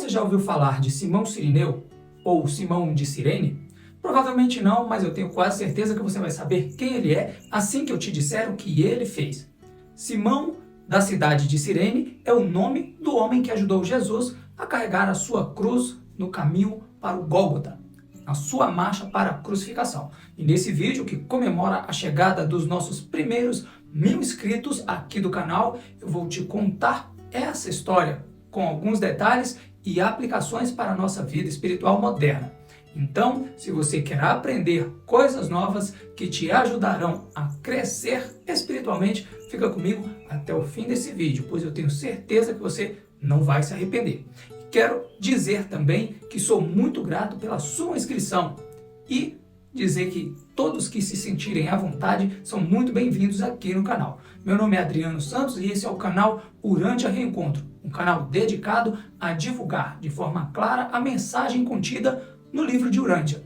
Você já ouviu falar de Simão Cirineu ou Simão de Cirene? Provavelmente não, mas eu tenho quase certeza que você vai saber quem ele é assim que eu te disser o que ele fez. Simão, da cidade de Cirene, é o nome do homem que ajudou Jesus a carregar a sua cruz no caminho para o Gólgota, a sua marcha para a crucificação. E nesse vídeo, que comemora a chegada dos nossos primeiros 1000 inscritos aqui do canal, eu vou te contar essa história com alguns detalhes e aplicações para a nossa vida espiritual moderna. Então, se você quer aprender coisas novas que te ajudarão a crescer espiritualmente, fica comigo até o fim desse vídeo, pois eu tenho certeza que você não vai se arrepender. Quero dizer também que sou muito grato pela sua inscrição e dizer que todos que se sentirem à vontade são muito bem-vindos aqui no canal. Meu nome é Adriano Santos e esse é o canal Urântia Reencontro, um canal dedicado a divulgar de forma clara a mensagem contida no livro de Urântia.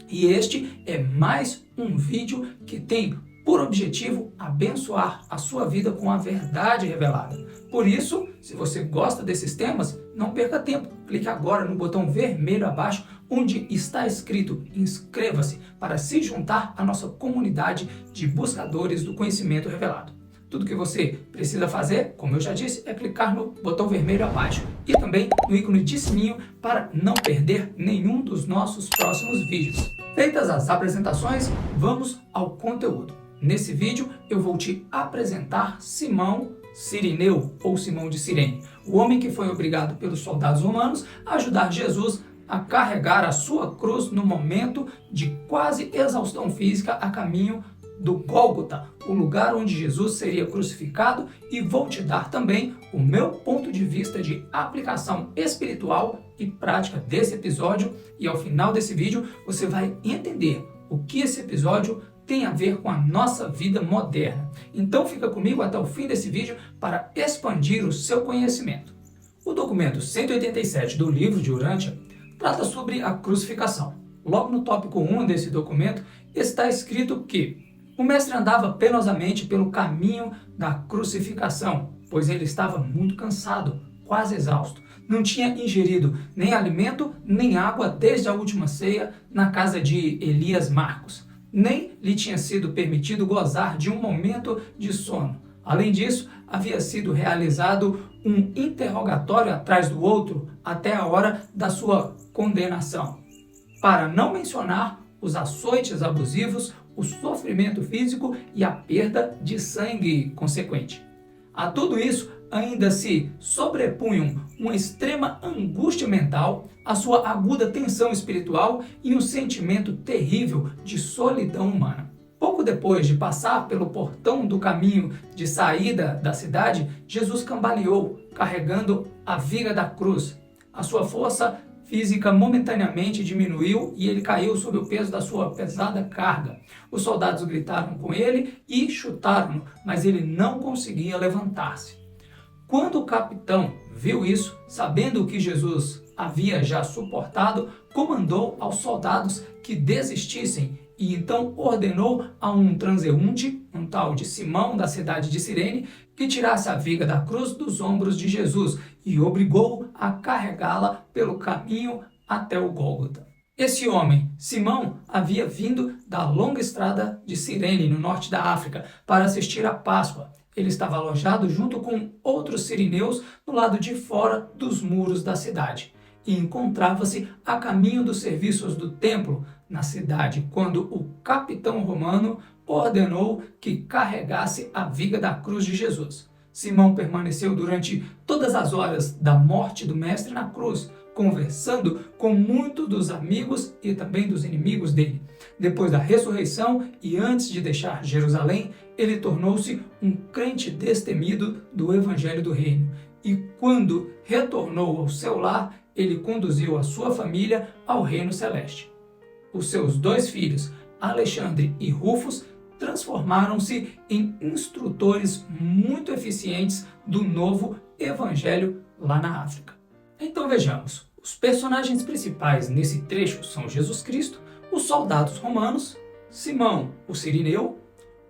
E este é mais um vídeo que tem por objetivo abençoar a sua vida com a verdade revelada. Por isso, se você gosta desses temas, não perca tempo. Clique agora no botão vermelho abaixo, onde está escrito inscreva-se para se juntar à nossa comunidade de buscadores do conhecimento revelado. Tudo que você precisa fazer, como eu já disse, é clicar no botão vermelho abaixo e também no ícone de sininho para não perder nenhum dos nossos próximos vídeos. Feitas as apresentações, vamos ao conteúdo. Nesse vídeo eu vou te apresentar Simão Cirineu ou Simão de Cirene, o homem que foi obrigado pelos soldados romanos a ajudar Jesus a carregar a sua cruz no momento de quase exaustão física a caminho do Gólgota, o lugar onde Jesus seria crucificado, e vou te dar também o meu ponto de vista de aplicação espiritual e prática desse episódio, e ao final desse vídeo você vai entender o que esse episódio tem a ver com a nossa vida moderna. Então fica comigo até o fim desse vídeo para expandir o seu conhecimento. O documento 187 do livro de Urântia trata sobre a crucificação. Logo no tópico 1 desse documento está escrito que o mestre andava penosamente pelo caminho da crucificação, pois ele estava muito cansado, quase exausto. Não tinha ingerido nem alimento, nem água desde a última ceia na casa de Elias Marcos. Nem lhe tinha sido permitido gozar de um momento de sono. Além disso, havia sido realizado um interrogatório atrás do outro até a hora da sua condenação. Para não mencionar os açoites abusivos, o sofrimento físico e a perda de sangue consequente. A tudo isso ainda se sobrepunham uma extrema angústia mental, a sua aguda tensão espiritual e um sentimento terrível de solidão humana. Pouco depois de passar pelo portão do caminho de saída da cidade, Jesus cambaleou, carregando a viga da cruz. A sua força física momentaneamente diminuiu e ele caiu sob o peso da sua pesada carga. Os soldados gritaram com ele e chutaram-no, mas ele não conseguia levantar-se. Quando o capitão viu isso, sabendo que Jesus havia já suportado, comandou aos soldados que desistissem e então ordenou a um transeunte, um tal de Simão da cidade de Cirene, que tirasse a viga da cruz dos ombros de Jesus e obrigou-o a carregá-la pelo caminho até o Gólgota. Esse homem, Simão, havia vindo da longa estrada de Cirene, no norte da África, para assistir à Páscoa. Ele estava alojado junto com outros sirineus no lado de fora dos muros da cidade e encontrava-se a caminho dos serviços do templo na cidade quando o capitão romano ordenou que carregasse a viga da cruz de Jesus. Simão permaneceu durante todas as horas da morte do mestre na cruz, conversando com muitos dos amigos e também dos inimigos dele. Depois da ressurreição e antes de deixar Jerusalém, ele tornou-se um crente destemido do Evangelho do Reino. E quando retornou ao seu lar, ele conduziu a sua família ao Reino Celeste. Os seus 2 filhos, Alexandre e Rufus, transformaram-se em instrutores muito eficientes do novo Evangelho lá na África. Então vejamos, os personagens principais nesse trecho são Jesus Cristo, os soldados romanos, Simão, o Cirineu.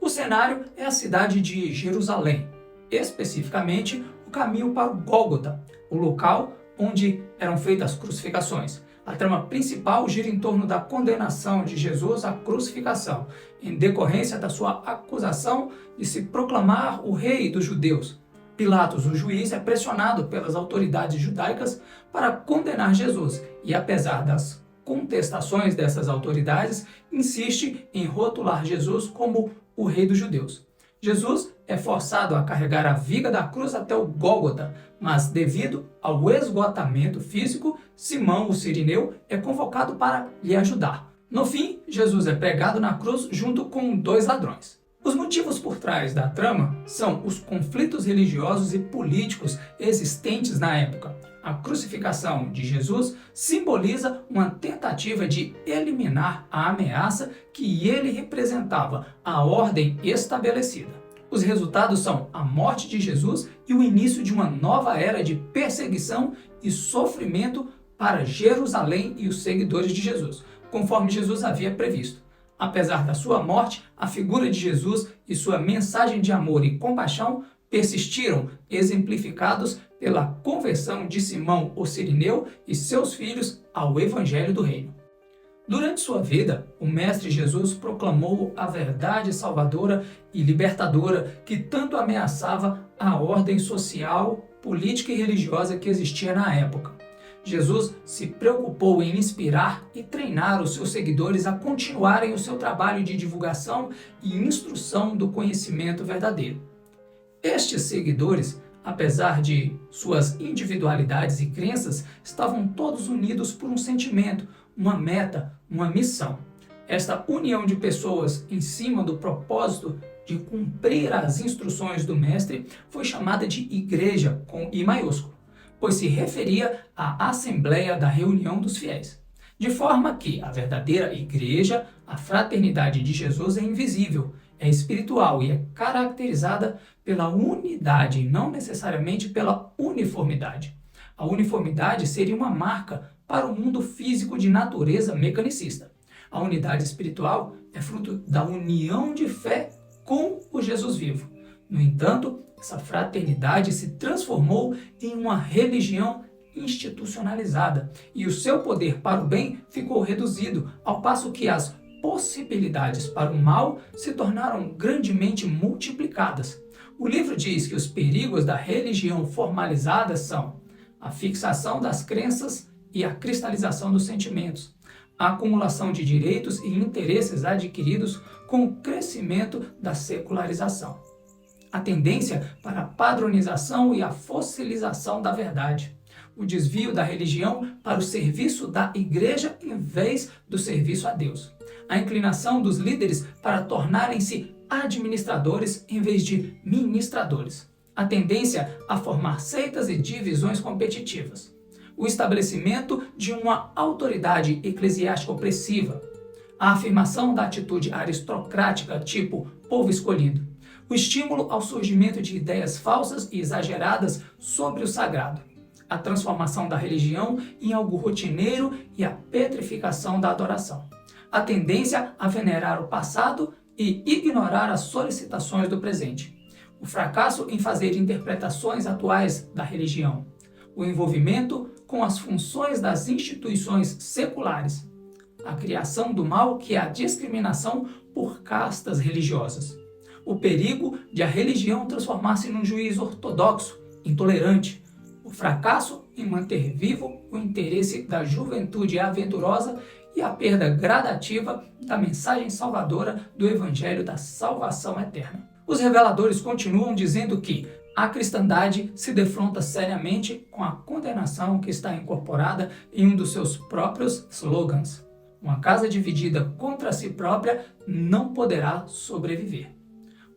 O cenário é a cidade de Jerusalém, especificamente o caminho para o Gólgota, o local onde eram feitas as crucificações. A trama principal gira em torno da condenação de Jesus à crucificação, em decorrência da sua acusação de se proclamar o rei dos judeus. Pilatos, o juiz, é pressionado pelas autoridades judaicas para condenar Jesus e, apesar das contestações dessas autoridades, insiste em rotular Jesus como o rei dos judeus. Jesus é forçado a carregar a viga da cruz até o Gólgota, mas devido ao esgotamento físico, Simão, o cirineu, é convocado para lhe ajudar. No fim, Jesus é pregado na cruz junto com 2 ladrões. Os motivos por trás da trama são os conflitos religiosos e políticos existentes na época. A crucificação de Jesus simboliza uma tentativa de eliminar a ameaça que ele representava à ordem estabelecida. Os resultados são a morte de Jesus e o início de uma nova era de perseguição e sofrimento para Jerusalém e os seguidores de Jesus, conforme Jesus havia previsto. Apesar da sua morte, a figura de Jesus e sua mensagem de amor e compaixão persistiram, exemplificados pela conversão de Simão, o cirineu, e seus filhos ao Evangelho do Reino. Durante sua vida, o Mestre Jesus proclamou a verdade salvadora e libertadora que tanto ameaçava a ordem social, política e religiosa que existia na época. Jesus se preocupou em inspirar e treinar os seus seguidores a continuarem o seu trabalho de divulgação e instrução do conhecimento verdadeiro. Estes seguidores, apesar de suas individualidades e crenças, estavam todos unidos por um sentimento, uma meta, uma missão. Esta união de pessoas em cima do propósito de cumprir as instruções do Mestre foi chamada de Igreja, com I maiúsculo, pois se referia à Assembleia da Reunião dos Fiéis. De forma que a verdadeira Igreja, a fraternidade de Jesus, é invisível, é espiritual e é caracterizada pela unidade, não necessariamente pela uniformidade. A uniformidade seria uma marca para o mundo físico de natureza mecanicista. A unidade espiritual é fruto da união de fé com o Jesus vivo. No entanto, essa fraternidade se transformou em uma religião institucionalizada e o seu poder para o bem ficou reduzido, ao passo que as possibilidades para o mal se tornaram grandemente multiplicadas. O livro diz que os perigos da religião formalizada são a fixação das crenças e a cristalização dos sentimentos, a acumulação de direitos e interesses adquiridos com o crescimento da secularização, a tendência para a padronização e a fossilização da verdade, o desvio da religião para o serviço da igreja em vez do serviço a Deus, a inclinação dos líderes para tornarem-se administradores em vez de ministradores, a tendência a formar seitas e divisões competitivas, o estabelecimento de uma autoridade eclesiástica opressiva, a afirmação da atitude aristocrática tipo povo escolhido, o estímulo ao surgimento de ideias falsas e exageradas sobre o sagrado, a transformação da religião em algo rotineiro e a petrificação da adoração, a tendência a venerar o passado e ignorar as solicitações do presente, o fracasso em fazer interpretações atuais da religião, o envolvimento com as funções das instituições seculares, a criação do mal que é a discriminação por castas religiosas, o perigo de a religião transformar-se num juiz ortodoxo, intolerante, o fracasso em manter vivo o interesse da juventude aventurosa e a perda gradativa da mensagem salvadora do Evangelho da salvação eterna. Os reveladores continuam dizendo que a cristandade se defronta seriamente com a condenação que está incorporada em um dos seus próprios slogans. Uma casa dividida contra si própria não poderá sobreviver.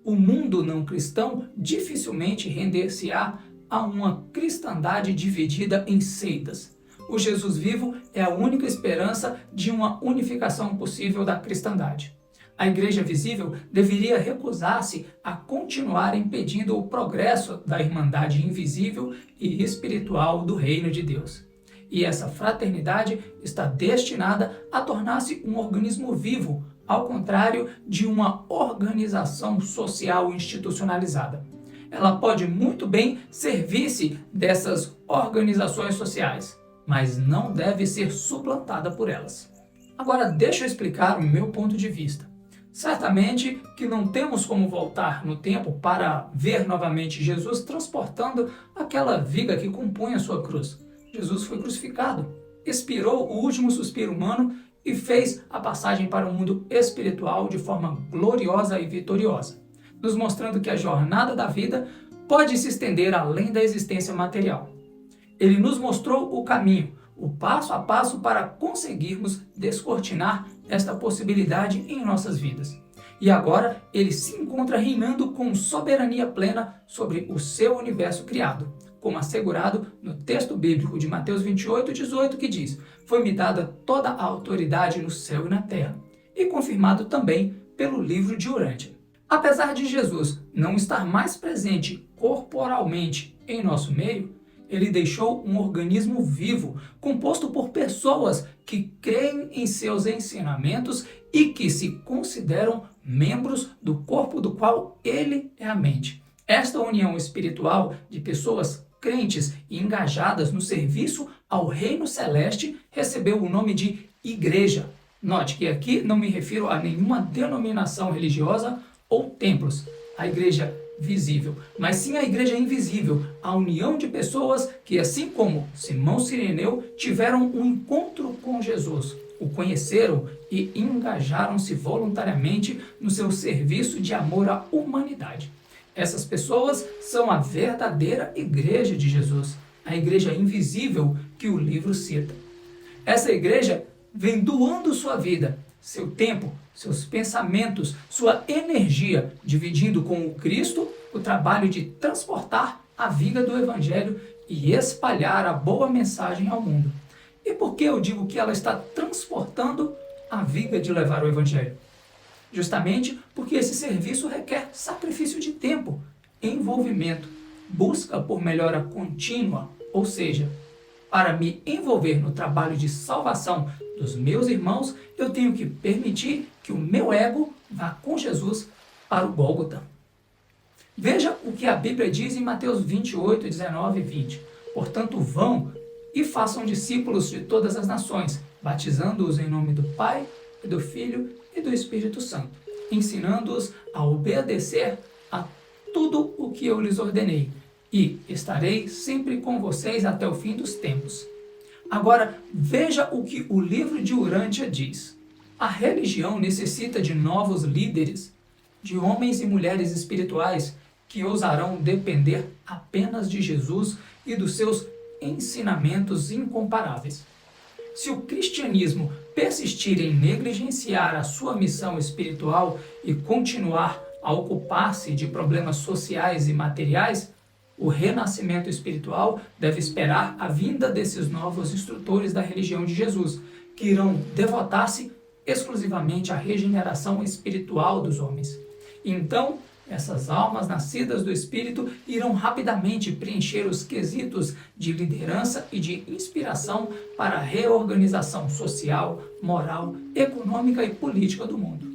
O mundo não cristão dificilmente render-se-á a uma cristandade dividida em seitas. O Jesus vivo é a única esperança de uma unificação possível da cristandade. A igreja visível deveria recusar-se a continuar impedindo o progresso da irmandade invisível e espiritual do reino de Deus. E essa fraternidade está destinada a tornar-se um organismo vivo, ao contrário de uma organização social institucionalizada. ela pode muito bem servir-se dessas organizações sociais, mas não deve ser suplantada por elas. Agora, deixa eu explicar o meu ponto de vista. Certamente que não temos como voltar no tempo para ver novamente Jesus transportando aquela viga que compunha sua cruz. Jesus foi crucificado, expirou o último suspiro humano e fez a passagem para o mundo espiritual de forma gloriosa e vitoriosa, nos mostrando que a jornada da vida pode se estender além da existência material. Ele nos mostrou o caminho, o passo a passo para conseguirmos descortinar esta possibilidade em nossas vidas. E agora ele se encontra reinando com soberania plena sobre o seu universo criado, como assegurado no texto bíblico de Mateus 28:18, que diz: "Foi-me dada toda a autoridade no céu e na terra", e confirmado também pelo livro de Urântia. Apesar de Jesus não estar mais presente corporalmente em nosso meio, ele deixou um organismo vivo, composto por pessoas que creem em seus ensinamentos e que se consideram membros do corpo do qual ele é a mente. Esta união espiritual de pessoas crentes e engajadas no serviço ao reino celeste recebeu o nome de igreja. Note que aqui não me refiro a nenhuma denominação religiosa ou templos, a igreja visível, mas sim a igreja invisível, a união de pessoas que, assim como Simão Cireneu, tiveram um encontro com Jesus, o conheceram e engajaram-se voluntariamente no seu serviço de amor à humanidade. Essas pessoas são a verdadeira igreja de Jesus, a igreja invisível que o livro cita. Essa igreja vem doando sua vida, seu tempo, seus pensamentos, sua energia, dividindo com o Cristo o trabalho de transportar a viga do Evangelho e espalhar a boa mensagem ao mundo. E por que eu digo que ela está transportando a viga de levar o Evangelho? Justamente porque esse serviço requer sacrifício de tempo, envolvimento, busca por melhora contínua, ou seja, para me envolver no trabalho de salvação dos meus irmãos, eu tenho que permitir que o meu ego vá com Jesus para o Gólgota. Veja o que a Bíblia diz em Mateus 28:19 e 20. "Portanto, vão e façam discípulos de todas as nações, batizando-os em nome do Pai, e do Filho e do Espírito Santo, ensinando-os a obedecer a tudo o que eu lhes ordenei, e estarei sempre com vocês até o fim dos tempos." Agora, veja o que o livro de Urântia diz. A religião necessita de novos líderes, de homens e mulheres espirituais que ousarão depender apenas de Jesus e dos seus ensinamentos incomparáveis. Se o cristianismo persistir em negligenciar a sua missão espiritual e continuar a ocupar-se de problemas sociais e materiais, o renascimento espiritual deve esperar a vinda desses novos instrutores da religião de Jesus, que irão devotar-se exclusivamente à regeneração espiritual dos homens. Então, essas almas nascidas do Espírito irão rapidamente preencher os quesitos de liderança e de inspiração para a reorganização social, moral, econômica e política do mundo.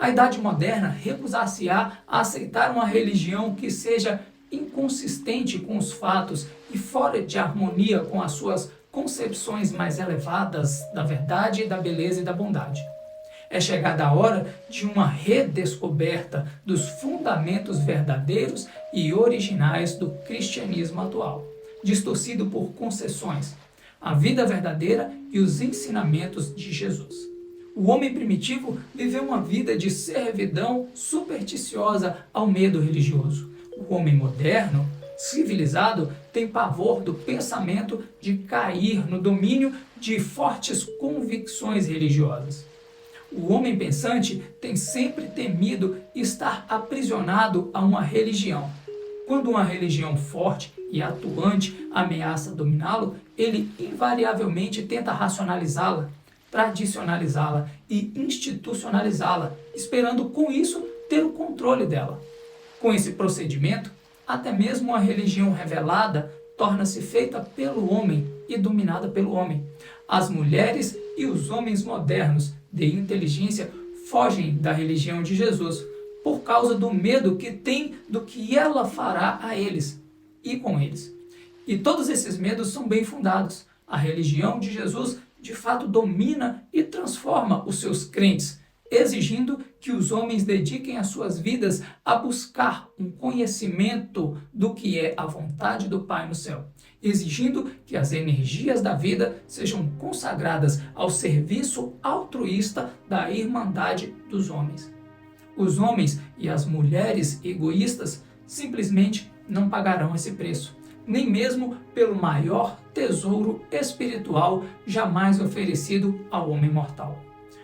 A Idade Moderna recusar-se-á a aceitar uma religião que seja inconsistente com os fatos e fora de harmonia com as suas concepções mais elevadas da verdade, da beleza e da bondade. É chegada a hora de uma redescoberta dos fundamentos verdadeiros e originais do cristianismo atual, distorcido por concessões, a vida verdadeira e os ensinamentos de Jesus. O homem primitivo viveu uma vida de servidão supersticiosa ao medo religioso. O homem moderno, civilizado, tem pavor do pensamento de cair no domínio de fortes convicções religiosas. O homem pensante tem sempre temido estar aprisionado a uma religião. Quando uma religião forte e atuante ameaça dominá-lo, ele invariavelmente tenta racionalizá-la, tradicionalizá-la e institucionalizá-la, esperando com isso ter o controle dela. Com esse procedimento, até mesmo a religião revelada torna-se feita pelo homem e dominada pelo homem. As mulheres e os homens modernos de inteligência fogem da religião de Jesus, por causa do medo que tem do que ela fará a eles e com eles. E todos esses medos são bem fundados. A religião de Jesus de fato domina e transforma os seus crentes, exigindo que os homens dediquem as suas vidas a buscar um conhecimento do que é a vontade do Pai no céu, exigindo que as energias da vida sejam consagradas ao serviço altruísta da irmandade dos homens. Os homens e as mulheres egoístas simplesmente não pagarão esse preço, nem mesmo pelo maior tesouro espiritual jamais oferecido ao homem mortal.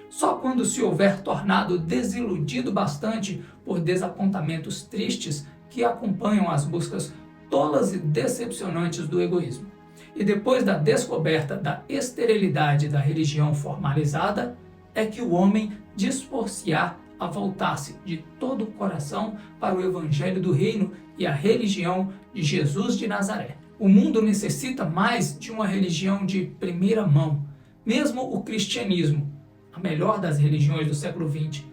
Só quando se houver tornado desiludido bastante por desapontamentos tristes que acompanham as buscas tolas e decepcionantes do egoísmo, e depois da descoberta da esterilidade da religião formalizada, é que o homem dispor-se-á a voltar-se de todo o coração para o Evangelho do Reino e a religião de Jesus de Nazaré. O mundo necessita mais de uma religião de primeira mão. Mesmo o cristianismo, a melhor das religiões do século XX,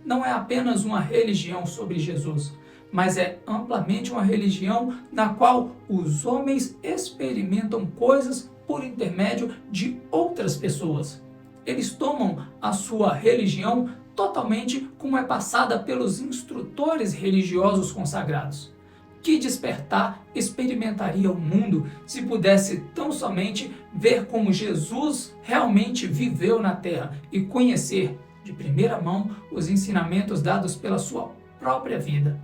não é apenas uma religião sobre Jesus, mas é amplamente uma religião na qual os homens experimentam coisas por intermédio de outras pessoas. Eles tomam a sua religião totalmente como é passada pelos instrutores religiosos consagrados. Que despertar experimentaria o mundo se pudesse tão somente ver como Jesus realmente viveu na Terra e conhecer de primeira mão os ensinamentos dados pela sua própria vida.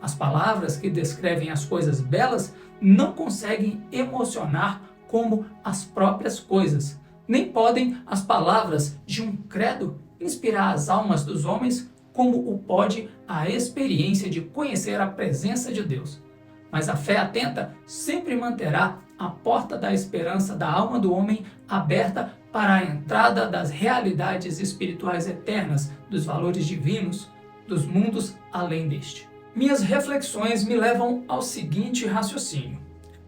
As palavras que descrevem as coisas belas não conseguem emocionar como as próprias coisas, nem podem as palavras de um credo inspirar as almas dos homens como o pode a experiência de conhecer a presença de Deus. Mas a fé atenta sempre manterá a porta da esperança da alma do homem aberta para a entrada das realidades espirituais eternas, dos valores divinos, dos mundos além deste. Minhas reflexões me levam ao seguinte raciocínio.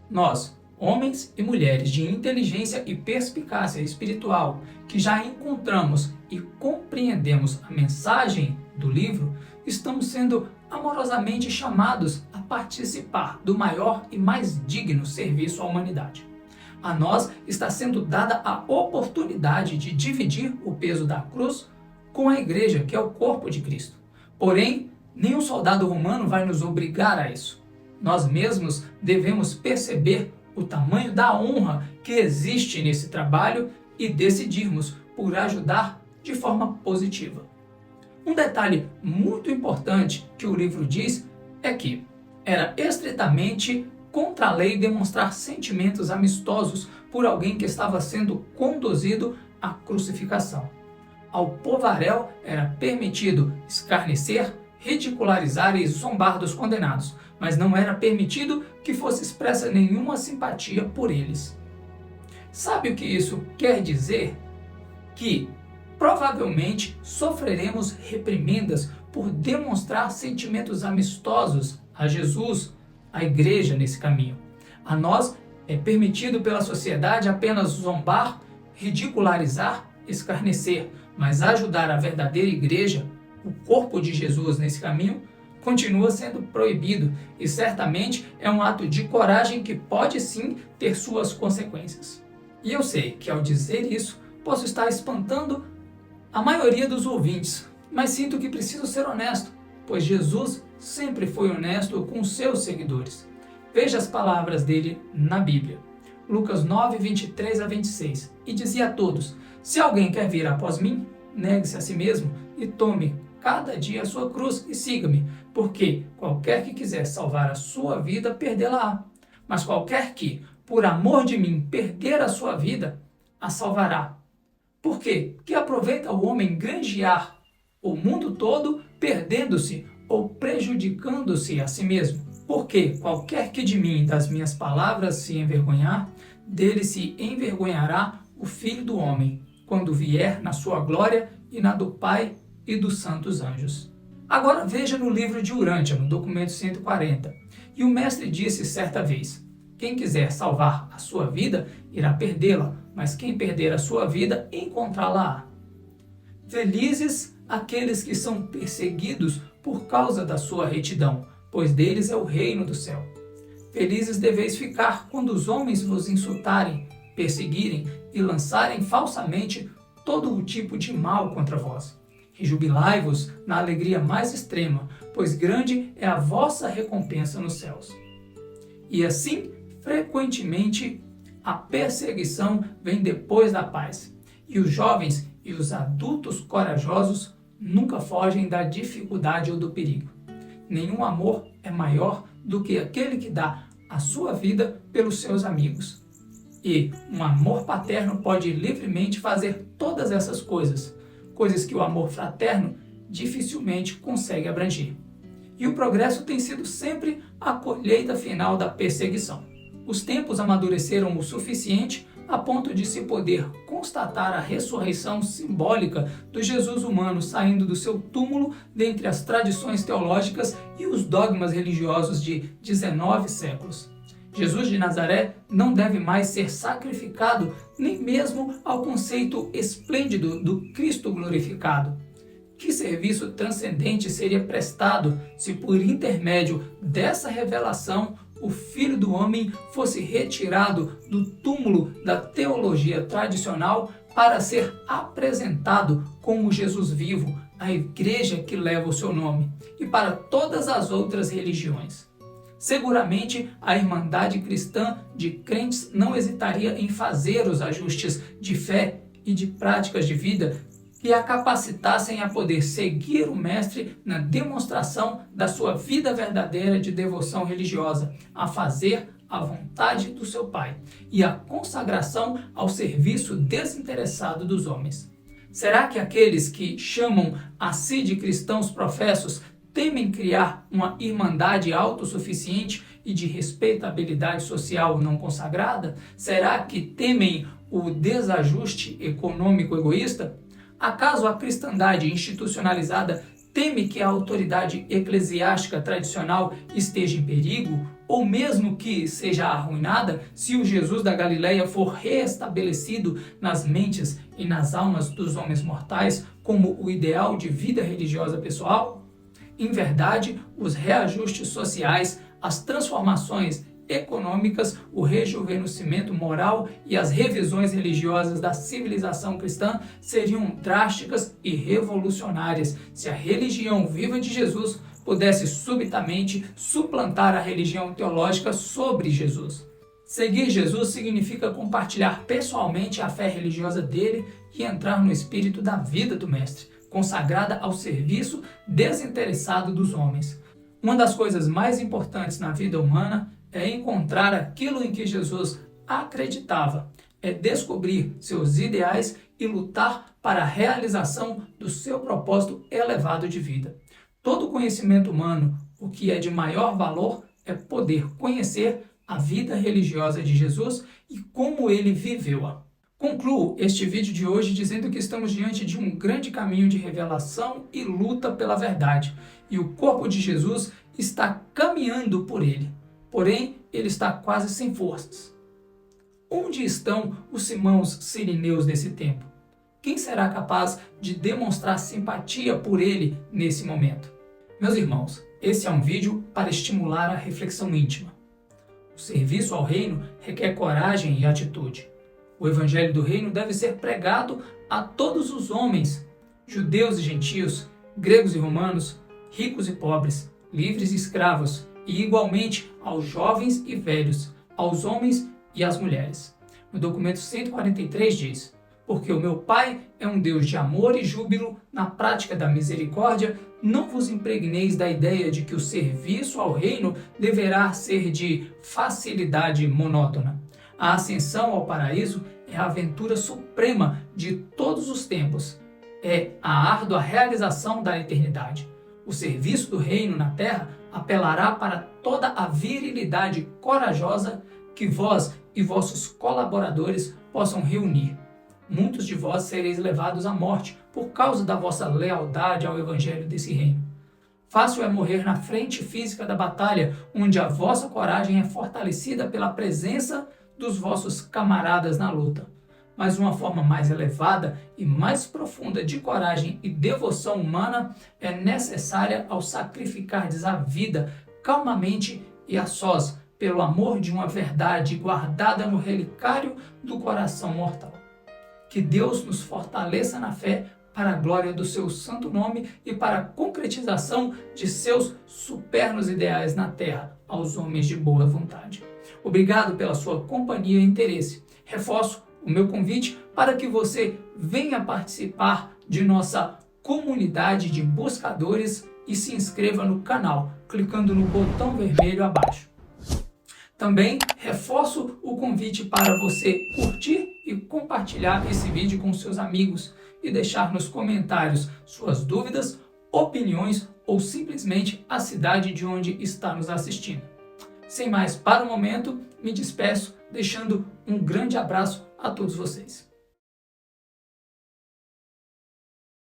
Nós, homens e mulheres de inteligência e perspicácia espiritual, que já encontramos e compreendemos a mensagem do livro, estamos sendo amorosamente chamados a participar do maior e mais digno serviço à humanidade. A nós está sendo dada a oportunidade de dividir o peso da cruz com a igreja, que é o corpo de Cristo. Porém, nenhum soldado romano vai nos obrigar a isso. Nós mesmos devemos perceber o tamanho da honra que existe nesse trabalho e decidirmos por ajudar de forma positiva. Um detalhe muito importante que o livro diz é que era estritamente contra a lei demonstrar sentimentos amistosos por alguém que estava sendo conduzido à crucificação. Ao povaréu era permitido escarnecer, ridicularizar e zombar dos condenados, mas não era permitido que fosse expressa nenhuma simpatia por eles. Sabe o que isso quer dizer? Que provavelmente sofreremos reprimendas por demonstrar sentimentos amistosos a Jesus, à igreja nesse caminho. A nós é permitido pela sociedade apenas zombar, ridicularizar, escarnecer, mas ajudar a verdadeira igreja, o corpo de Jesus nesse caminho, continua sendo proibido e certamente é um ato de coragem que pode sim ter suas consequências. E eu sei que ao dizer isso posso estar espantando a maioria dos ouvintes, mas sinto que preciso ser honesto, pois Jesus sempre foi honesto com seus seguidores. Veja as palavras dele na Bíblia. Lucas 9, 23 a 26. E dizia a todos: se alguém quer vir após mim, negue-se a si mesmo e tome cada dia a sua cruz e siga-me, porque qualquer que quiser salvar a sua vida, perdê-la-á. Mas qualquer que, por amor de mim, perder a sua vida, a salvará. Por quê? Que aproveita o homem granjear o mundo todo, perdendo-se ou prejudicando-se a si mesmo. Porque qualquer que de mim e das minhas palavras se envergonhar, dele se envergonhará o Filho do Homem, quando vier na sua glória e na do Pai e dos santos anjos. Agora veja no livro de Urântia, no documento 140. E o mestre disse certa vez: quem quiser salvar a sua vida, irá perdê-la, mas quem perder a sua vida, encontrá-la-á. Felizes aqueles que são perseguidos por causa da sua retidão, pois deles é o reino do céu. Felizes deveis ficar quando os homens vos insultarem, perseguirem e lançarem falsamente todo o tipo de mal contra vós. Rejubilai-vos na alegria mais extrema, pois grande é a vossa recompensa nos céus. E assim, frequentemente, a perseguição vem depois da paz, e os jovens e os adultos corajosos nunca fogem da dificuldade ou do perigo. Nenhum amor é maior do que aquele que dá a sua vida pelos seus amigos. E um amor paterno pode livremente fazer todas essas coisas, coisas que o amor fraterno dificilmente consegue abranger. E o progresso tem sido sempre a colheita final da perseguição. Os tempos amadureceram o suficiente a ponto de se poder constatar a ressurreição simbólica do Jesus humano saindo do seu túmulo dentre as tradições teológicas e os dogmas religiosos de 19 séculos. Jesus de Nazaré não deve mais ser sacrificado nem mesmo ao conceito esplêndido do Cristo glorificado. Que serviço transcendente seria prestado se por intermédio dessa revelação o Filho do Homem fosse retirado do túmulo da teologia tradicional para ser apresentado como Jesus vivo à igreja que leva o seu nome e para todas as outras religiões. Seguramente, a Irmandade Cristã de crentes não hesitaria em fazer os ajustes de fé e de práticas de vida que a capacitassem a poder seguir o Mestre na demonstração da sua vida verdadeira de devoção religiosa, a fazer a vontade do seu Pai e a consagração ao serviço desinteressado dos homens. Será que aqueles que chamam a si de cristãos professos temem criar uma irmandade autossuficiente e de respeitabilidade social não consagrada? Será que temem o desajuste econômico egoísta? Acaso a cristandade institucionalizada teme que a autoridade eclesiástica tradicional esteja em perigo, ou mesmo que seja arruinada, se o Jesus da Galileia for reestabelecido nas mentes e nas almas dos homens mortais como o ideal de vida religiosa pessoal? Em verdade, os reajustes sociais, as transformações econômicas, o rejuvenescimento moral e as revisões religiosas da civilização cristã seriam drásticas e revolucionárias se a religião viva de Jesus pudesse subitamente suplantar a religião teológica sobre Jesus. Seguir Jesus significa compartilhar pessoalmente a fé religiosa dele e entrar no espírito da vida do Mestre, consagrada ao serviço desinteressado dos homens. Uma das coisas mais importantes na vida humana é encontrar aquilo em que Jesus acreditava, é descobrir seus ideais e lutar para a realização do seu propósito elevado de vida. Todo conhecimento humano, o que é de maior valor, é poder conhecer a vida religiosa de Jesus e como ele viveu-a. Concluo este vídeo de hoje dizendo que estamos diante de um grande caminho de revelação e luta pela verdade, e o corpo de Jesus está caminhando por ele. Porém, ele está quase sem forças. Onde estão os irmãos sirineus desse tempo? Quem será capaz de demonstrar simpatia por ele nesse momento? Meus irmãos, esse é um vídeo para estimular a reflexão íntima. O serviço ao reino requer coragem e atitude. O evangelho do reino deve ser pregado a todos os homens, judeus e gentios, gregos e romanos, ricos e pobres, livres e escravos, e igualmente aos jovens e velhos, aos homens e às mulheres. No documento 143 diz: porque o meu Pai é um Deus de amor e júbilo na prática da misericórdia, não vos impregneis da ideia de que o serviço ao reino deverá ser de facilidade monótona. A ascensão ao paraíso é a aventura suprema de todos os tempos. É a árdua realização da eternidade. O serviço do reino na terra apelará para toda a virilidade corajosa que vós e vossos colaboradores possam reunir. Muitos de vós sereis levados à morte por causa da vossa lealdade ao evangelho desse reino. Fácil é morrer na frente física da batalha, onde a vossa coragem é fortalecida pela presença dos vossos camaradas na luta. mas uma forma mais elevada e mais profunda de coragem e devoção humana é necessária ao sacrificardes a vida calmamente e a sós, pelo amor de uma verdade guardada no relicário do coração mortal. Que Deus nos fortaleça na fé para a glória do seu santo nome e para a concretização de seus supernos ideais na terra, aos homens de boa vontade. Obrigado pela sua companhia e interesse. Reforço o meu convite para que você venha participar de nossa comunidade de buscadores e se inscreva no canal, clicando no botão vermelho abaixo. Também reforço o convite para você curtir e compartilhar esse vídeo com seus amigos e deixar nos comentários suas dúvidas, opiniões ou simplesmente a cidade de onde está nos assistindo. Sem mais para o momento, me despeço, deixando um grande abraço a todos vocês.